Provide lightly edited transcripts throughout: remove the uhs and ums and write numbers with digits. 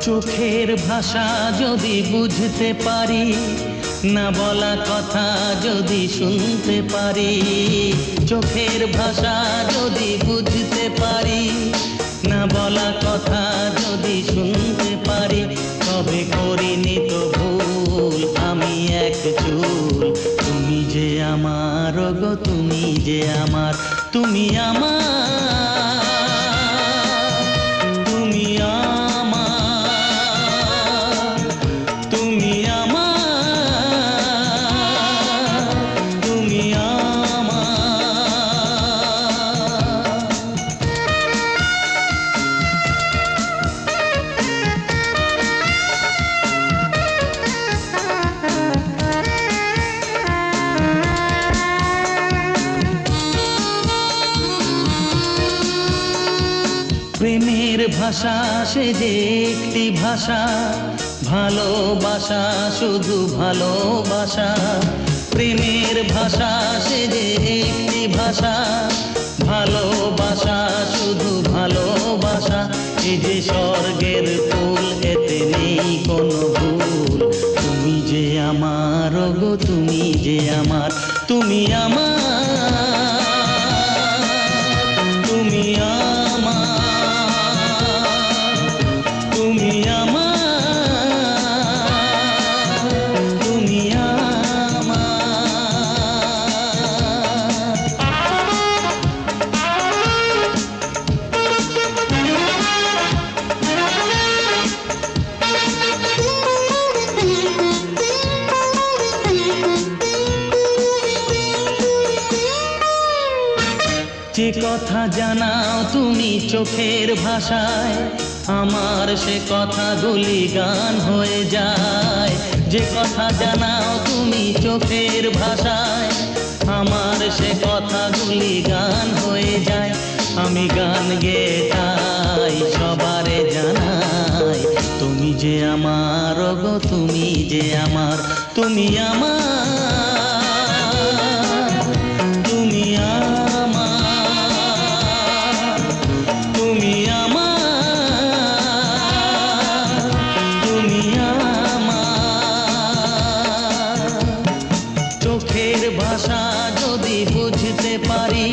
চোখের ভাষা যদি বুঝতে পারি, না বলা কথা যদি শুনতে পারি। চোখের ভাষা যদি বুঝতে পারি, না বলা কথা যদি শুনতে পারি, তবে করিনি তো ভুল আমি এক চুল। তুমি যে আমার গো, তুমি যে আমার, তুমি আমার, তুমি আমার, তুমি আমার, তুমি আমার। প্রেমের ভাষা সে যে একটি ভাষা, ভালোবাসা শুধু ভালোবাসা। প্রেমের ভাষা সে যে একটি ভাষা, ভালোবাসা শুধু ভালোবাসা। এই যে স্বর্গের ফুল, এতে নেই কোনো ভুল। তুমি যে আমার গো, তুমি যে আমার, তুমি আমার, তুমি আমার, তুমি আমার, তুমি আমার। যে কথা জানাও তুমি চোখের ভাষায়, আমার সে কথাগুলি গান হয়ে যায়। যে কথা জানাও তুমি চোখের ভাষায়, আমার সে কথাগুলি গান হয়ে যায়। আমি গান গেয়ে তাই সবারে জানাই, তুমি যে আমার গো, তুমি যে আমার, তুমি আমার, তুমি আমার, তুমি আমার, তুমি আমার। চোখের ভাষা যদি বুঝতে পারি,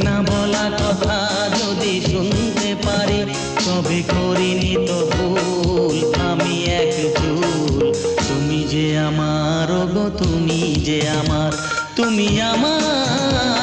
না বলা কথা যদি শুনতে পারি, তবে করিনি তো ভুল আমি এক চুল। তুমি যে আমার গো, তুমি যে আমার, তুমি আমার।